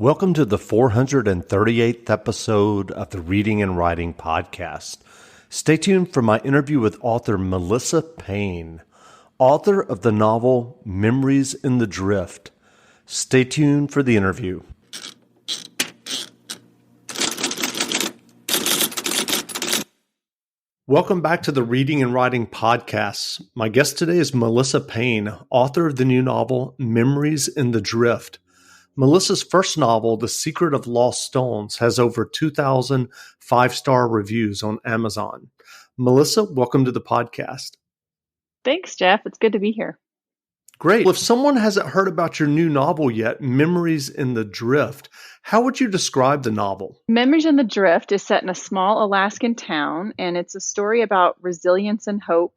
Welcome to the 438th episode of the Reading and Writing Podcast. Stay tuned for my interview with author Melissa Payne, author of the novel Memories in the Drift. Stay tuned for the interview. Welcome back to the Reading and Writing Podcast. My guest today is Melissa Payne, author of the new novel Memories in the Drift. Melissa's first novel, The Secret of Lost Stones, has over 2,000 five-star reviews on Amazon. Melissa, welcome to the podcast. Thanks, Jeff. It's good to be here. Great. Well, if someone hasn't heard about your new novel yet, Memories in the Drift, how would you describe the novel? Memories in the Drift is set in a small Alaskan town, and it's a story about resilience and hope,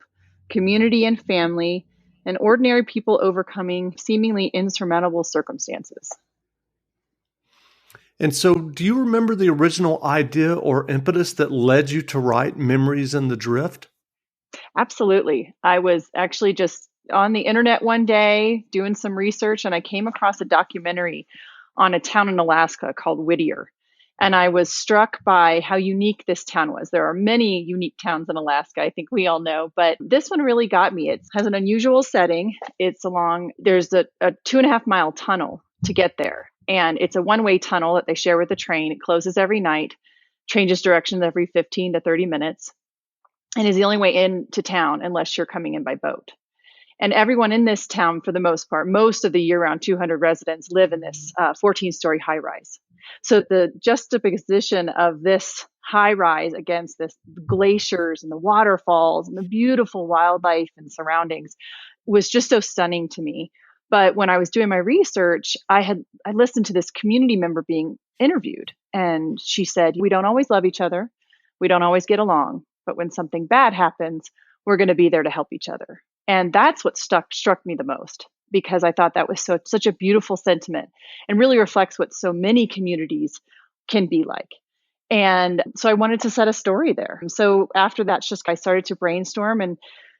community and family, and ordinary people overcoming seemingly insurmountable circumstances. And so, do you remember the original idea or impetus that led you to write Memories in the Drift? Absolutely. I was actually just on the internet one day doing some research, and I came across a documentary on a town in Alaska called Whittier. And I was struck by how unique this town was. There are many unique towns in Alaska, I think we all know, but this one really got me. It has an unusual setting. There's a 2.5 mile tunnel to get there. And it's a one-way tunnel that they share with the train. It closes every night, changes directions every 15 to 30 minutes, and is the only way into town unless you're coming in by boat. And everyone in this town, for the most part, most of the year-round 200 residents live in this 14-story high-rise. So the juxtaposition of this high-rise against this glaciers and the waterfalls and the beautiful wildlife and surroundings was just so stunning to me. But when I was doing my research, I listened to this community member being interviewed, and she said, "We don't always love each other. We don't always get along. But when something bad happens, we're going to be there to help each other." And that's what struck me the most, because I thought that was such a beautiful sentiment and really reflects what so many communities can be like. And so I wanted to set a story there. And so after that, I started to brainstorm, and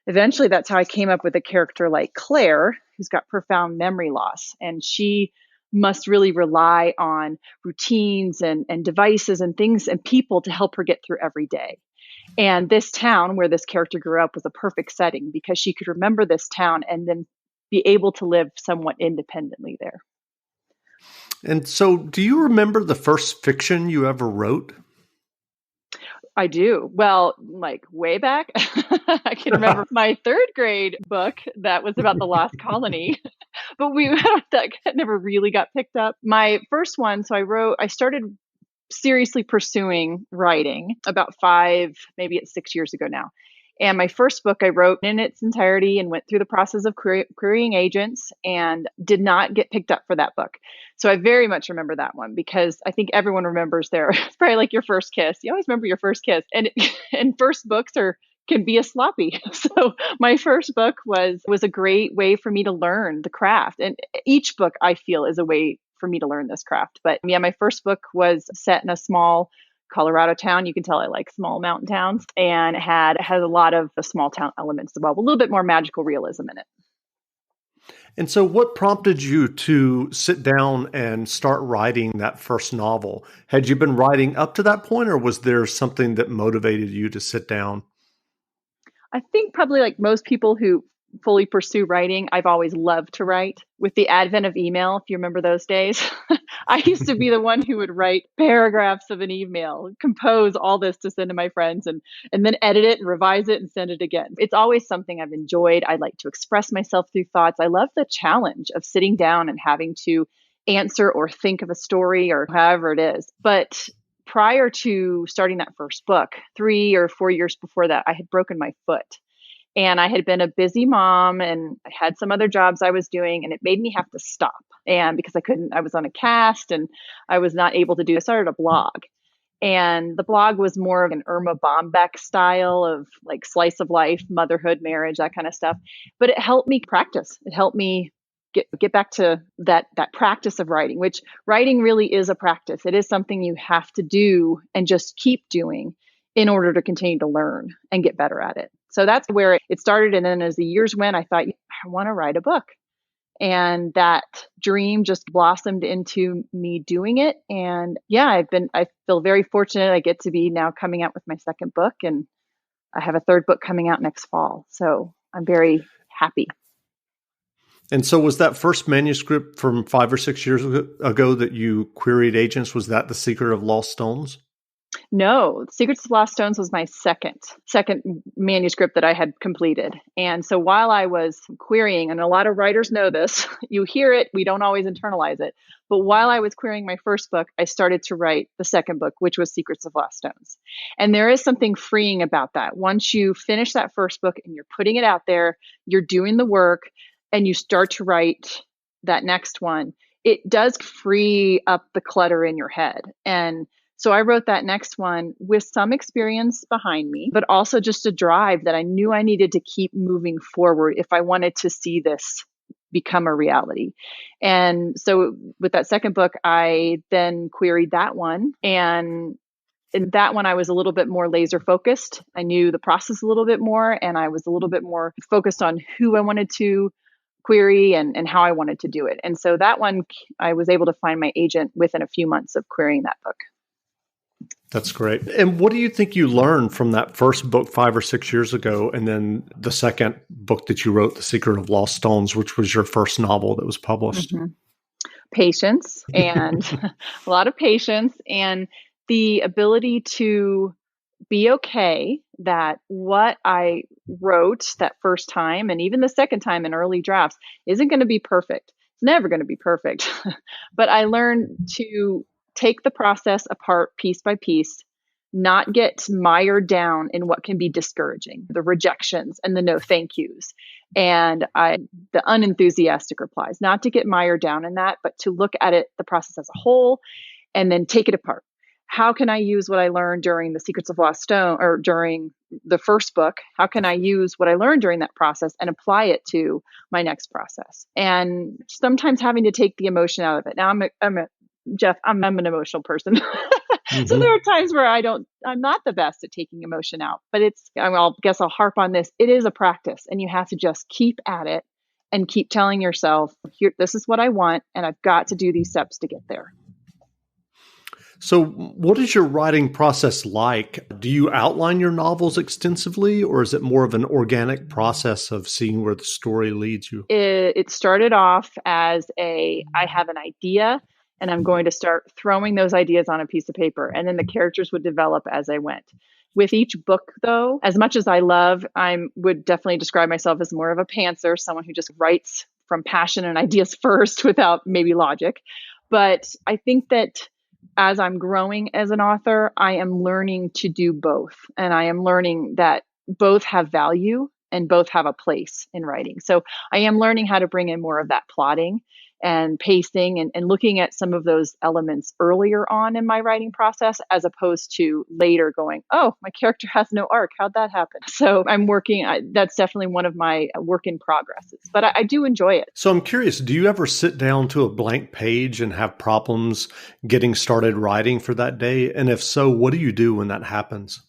eventually that's how I came up with a character like Claire, who's got profound memory loss. And she must really rely on routines and devices and things and people to help her get through every day. And this town where this character grew up was a perfect setting because she could remember this town and then be able to live somewhat independently there. And so, do you remember the first fiction you ever wrote? I do. Well, like way back, I can remember my third grade book that was about the lost colony, but that never really got picked up. My first one, I started seriously pursuing writing about 5, maybe it's 6 years ago now. And my first book I wrote in its entirety and went through the process of querying agents and did not get picked up for that book. So I very much remember that one because I think everyone remembers it's probably like your first kiss. You always remember your first kiss. And first books can be a sloppy. So my first book was a great way for me to learn the craft. And each book I feel is a way for me to learn this craft. But yeah, my first book was set in a small Colorado town. You can tell I like small mountain towns, and it had a lot of the small town elements as well, a little bit more magical realism in it. And so what prompted you to sit down and start writing that first novel? Had you been writing up to that point, or was there something that motivated you to sit down? I think probably like most people who fully pursue writing, I've always loved to write. With the advent of email, if you remember those days, I used to be the one who would write paragraphs of an email, compose all this to send to my friends, and then edit it and revise it and send it again. It's always something I've enjoyed. I like to express myself through thoughts. I love the challenge of sitting down and having to answer or think of a story or however it is. But prior to starting that first book, 3 or 4 years before that, I had broken my foot. And I had been a busy mom and I had some other jobs I was doing, and it made me have to stop. And because I was on a cast and I was not able to I started a blog. And the blog was more of an Irma Bombeck style of like slice of life, motherhood, marriage, that kind of stuff. But it helped me practice. It helped me get back to that practice of writing, which writing really is a practice. It is something you have to do and just keep doing in order to continue to learn and get better at it. So that's where it started. And then as the years went, I thought, I want to write a book. And that dream just blossomed into me doing it. And yeah, I feel very fortunate. I get to be now coming out with my second book, and I have a third book coming out next fall. So I'm very happy. And so was that first manuscript from 5 or 6 years ago that you queried agents, was that The Secret of Lost Stones? No, Secrets of Lost Stones was my second manuscript that I had completed. And so while I was querying, and a lot of writers know this, you hear it, we don't always internalize it. But while I was querying my first book, I started to write the second book, which was Secrets of Lost Stones. And there is something freeing about that. Once you finish that first book and you're putting it out there, you're doing the work, and you start to write that next one, it does free up the clutter in your head. And so I wrote that next one with some experience behind me, but also just a drive that I knew I needed to keep moving forward if I wanted to see this become a reality. And so with that second book, I then queried that one. And in that one, I was a little bit more laser focused. I knew the process a little bit more, and I was a little bit more focused on who I wanted to query and how I wanted to do it. And so that one, I was able to find my agent within a few months of querying that book. That's great. And what do you think you learned from that first book 5 or 6 years ago, and then the second book that you wrote, The Secret of Lost Stones, which was your first novel that was published? Mm-hmm. Patience and a lot of patience, and the ability to be okay that what I wrote that first time and even the second time in early drafts isn't going to be perfect. It's never going to be perfect. But I learned to take the process apart piece by piece, not get mired down in what can be discouraging, the rejections and the no thank yous, and the unenthusiastic replies, not to get mired down in that, but to look at it, the process as a whole, and then take it apart. How can I use what I learned during the Secrets of Lost Stone or during the first book? How can I use what I learned during that process and apply it to my next process? And sometimes having to take the emotion out of it. Now Jeff, I'm an emotional person. So there are times where I'm not the best at taking emotion out, but I'll harp on this. It is a practice, and you have to just keep at it and keep telling yourself, here, this is what I want, and I've got to do these steps to get there. So what is your writing process like? Do you outline your novels extensively, or is it more of an organic process of seeing where the story leads you? It started off as I have an idea, and I'm going to start throwing those ideas on a piece of paper, and then the characters would develop as I went. With each book, though, as much as I would definitely describe myself as more of a pantser, someone who just writes from passion and ideas first without maybe logic. But I think that as I'm growing as an author, I am learning to do both. And I am learning that both have value and both have a place in writing. So I am learning how to bring in more of that plotting and pacing and looking at some of those elements earlier on in my writing process, as opposed to later going, oh, my character has no arc. How'd that happen? So that's definitely one of my work in progresses, but I do enjoy it. So I'm curious, do you ever sit down to a blank page and have problems getting started writing for that day? And if so, what do you do when that happens?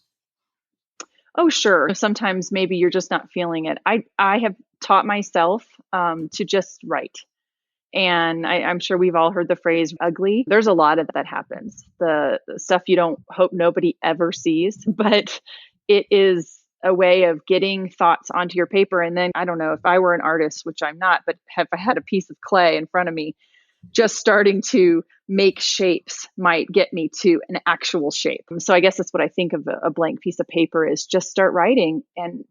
Oh, sure. Sometimes maybe you're just not feeling it. I have taught myself to just write. And I'm sure we've all heard the phrase ugly. There's a lot of that happens. The stuff you don't hope nobody ever sees, but it is a way of getting thoughts onto your paper. And then, I don't know, if I were an artist, which I'm not, but if I had a piece of clay in front of me, just starting to make shapes might get me to an actual shape. So I guess that's what I think of a blank piece of paper is, just start writing and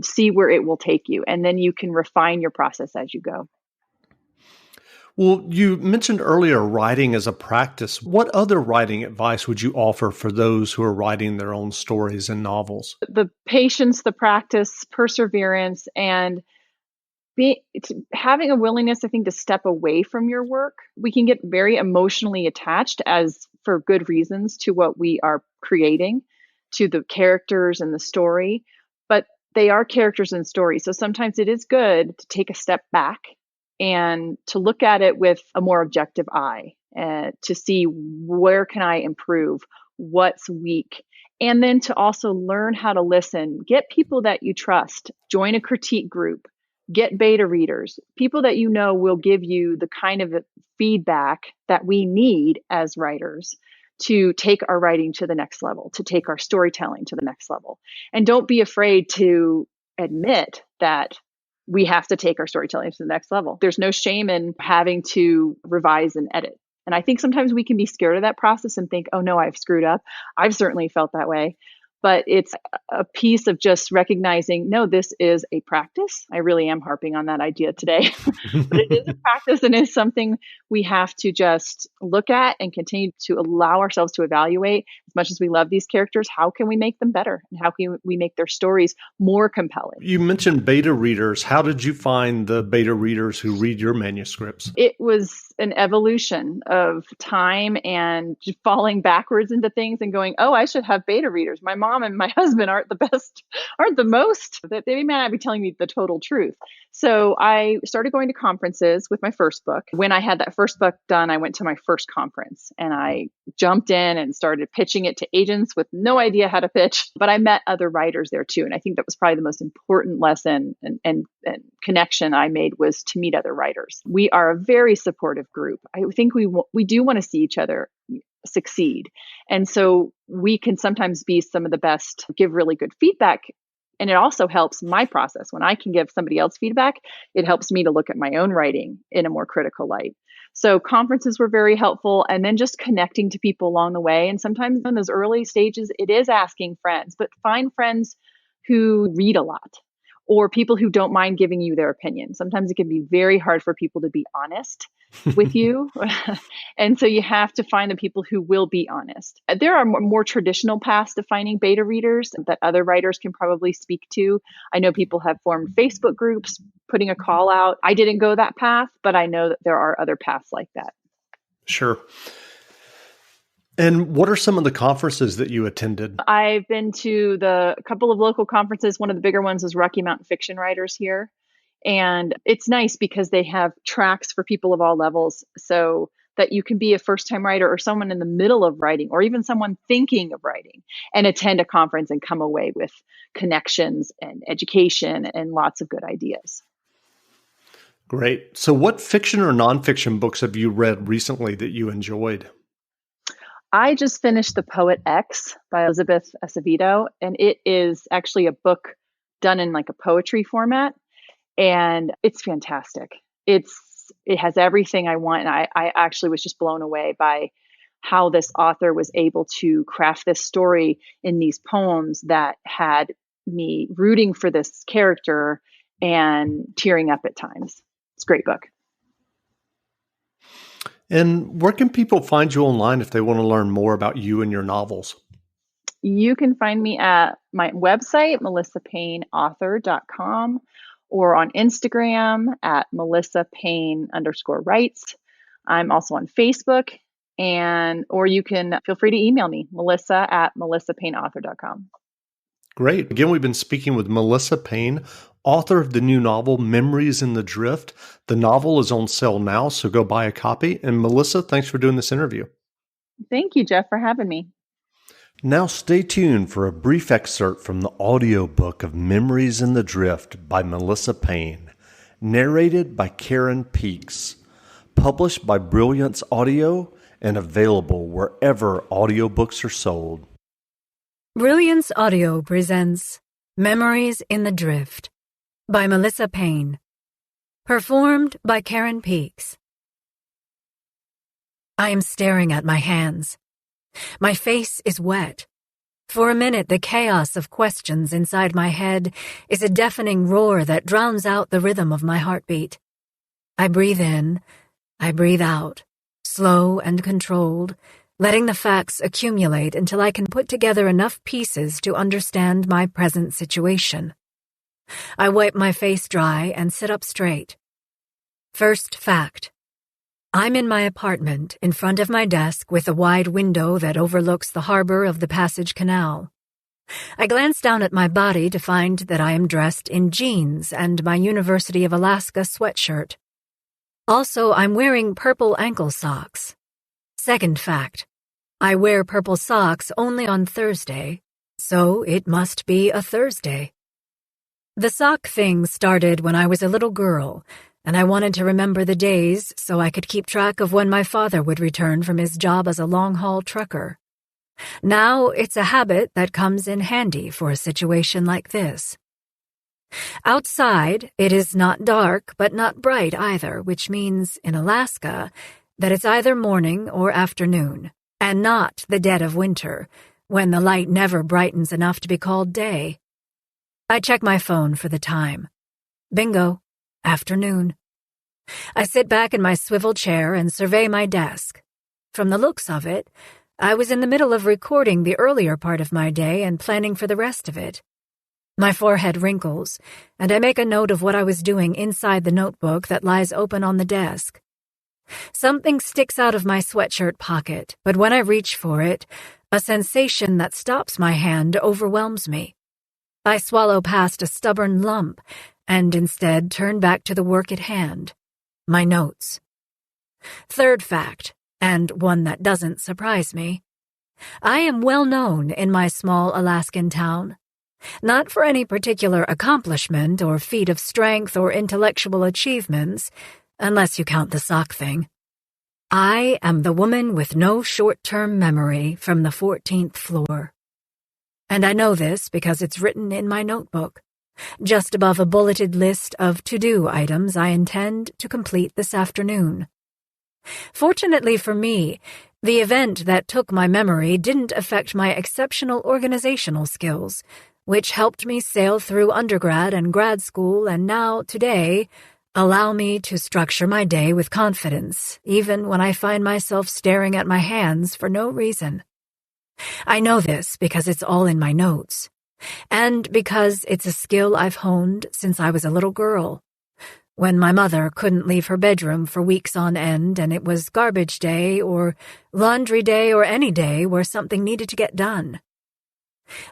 see where it will take you. And then you can refine your process as you go. Well, you mentioned earlier writing as a practice. What other writing advice would you offer for those who are writing their own stories and novels? The patience, the practice, perseverance, and having a willingness, I think, to step away from your work. We can get very emotionally attached, as for good reasons, to what we are creating, to the characters and the story, but they are characters and stories. So sometimes it is good to take a step back and to look at it with a more objective eye, to see where can I improve, what's weak, and then to also learn how to listen. Get people that you trust, join a critique group, Get beta readers, people that you know will give you the kind of feedback that we need as writers to take our writing to the next level, to take our storytelling to the next level. And don't be afraid to admit that we have to take our storytelling to the next level. There's no shame in having to revise and edit. And I think sometimes we can be scared of that process and think, oh no, I've screwed up. I've certainly felt that way. But it's a piece of just recognizing, no, this is a practice. I really am harping on that idea today, but it is a practice and it's something we have to just look at and continue to allow ourselves to evaluate. As much as we love these characters, how can we make them better? And how can we make their stories more compelling? You mentioned beta readers. How did you find the beta readers who read your manuscripts? It was an evolution of time and falling backwards into things and going, oh, I should have beta readers. My mom and my husband aren't the most. They may not be telling me the total truth. So I started going to conferences with my first book. When I had that first book done, I went to my first conference and I jumped in and started pitching it to agents with no idea how to pitch. But I met other writers there too. And I think that was probably the most important lesson and connection I made was to meet other writers. We are a very supportive group. I think we do want to see each other succeed. And so we can sometimes be some of the best, give really good feedback. And it also helps my process. When I can give somebody else feedback, it helps me to look at my own writing in a more critical light. So conferences were very helpful. And then just connecting to people along the way. And sometimes in those early stages, it is asking friends, but find friends who read a lot or people who don't mind giving you their opinion. Sometimes it can be very hard for people to be honest with you. And so you have to find the people who will be honest. There are more traditional paths to finding beta readers that other writers can probably speak to. I know people have formed Facebook groups, putting a call out. I didn't go that path, but I know that there are other paths like that. Sure. And what are some of the conferences that you attended? I've been to a couple of local conferences. One of the bigger ones is Rocky Mountain Fiction Writers here. And it's nice because they have tracks for people of all levels so that you can be a first-time writer or someone in the middle of writing or even someone thinking of writing and attend a conference and come away with connections and education and lots of good ideas. Great. So what fiction or nonfiction books have you read recently that you enjoyed? I just finished The Poet X by Elizabeth Acevedo, and it is actually a book done in like a poetry format, and it's fantastic. It has everything I want, and I actually was just blown away by how this author was able to craft this story in these poems that had me rooting for this character and tearing up at times. It's a great book. And where can people find you online if they want to learn more about you and your novels? You can find me at my website, melissapayneauthor.com, or on Instagram at melissapayne_writes. I'm also on Facebook, or you can feel free to email me, melissa@melissapayneauthor.com. Great. Again, we've been speaking with Melissa Payne, author of the new novel, Memories in the Drift. The novel is on sale now, so go buy a copy. And Melissa, thanks for doing this interview. Thank you, Jeff, for having me. Now stay tuned for a brief excerpt from the audiobook of Memories in the Drift by Melissa Payne, narrated by Karen Peaks, published by Brilliance Audio and available wherever audiobooks are sold. Brilliance Audio presents Memories in the Drift by Melissa Payne, performed by Karen Peaks. I am staring at my hands. My face is wet. For a minute, the chaos of questions inside my head is a deafening roar that drowns out the rhythm of my heartbeat. I breathe in, I breathe out, slow and controlled, letting the facts accumulate until I can put together enough pieces to understand my present situation. I wipe my face dry and sit up straight. First fact. I'm in my apartment in front of my desk with a wide window that overlooks the harbor of the Passage Canal. I glance down at my body to find that I am dressed in jeans and my University of Alaska sweatshirt. Also, I'm wearing purple ankle socks. Second fact. I wear purple socks only on Thursday, so it must be a Thursday. The sock thing started when I was a little girl, and I wanted to remember the days so I could keep track of when my father would return from his job as a long-haul trucker. Now it's a habit that comes in handy for a situation like this. Outside, it is not dark, but not bright either, which means, in Alaska, that it's either morning or afternoon, and not the dead of winter, when the light never brightens enough to be called day. I check my phone for the time. Bingo. Afternoon. I sit back in my swivel chair and survey my desk. From the looks of it, I was in the middle of recording the earlier part of my day and planning for the rest of it. My forehead wrinkles, and I make a note of what I was doing inside the notebook that lies open on the desk. Something sticks out of my sweatshirt pocket, but when I reach for it, a sensation that stops my hand overwhelms me. I swallow past a stubborn lump and instead turn back to the work at hand, my notes. Third fact, and one that doesn't surprise me. I am well known in my small Alaskan town. Not for any particular accomplishment or feat of strength or intellectual achievements, unless you count the sock thing. I am the woman with no short-term memory from the 14th floor. And I know this because it's written in my notebook, just above a bulleted list of to-do items I intend to complete this afternoon. Fortunately for me, the event that took my memory didn't affect my exceptional organizational skills, which helped me sail through undergrad and grad school and now, today, allow me to structure my day with confidence, even when I find myself staring at my hands for no reason. I know this because it's all in my notes, and because it's a skill I've honed since I was a little girl, when my mother couldn't leave her bedroom for weeks on end and it was garbage day or laundry day or any day where something needed to get done.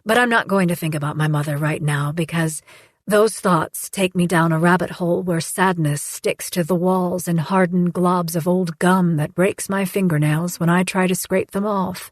But I'm not going to think about my mother right now because those thoughts take me down a rabbit hole where sadness sticks to the walls in hardened globs of old gum that breaks my fingernails when I try to scrape them off.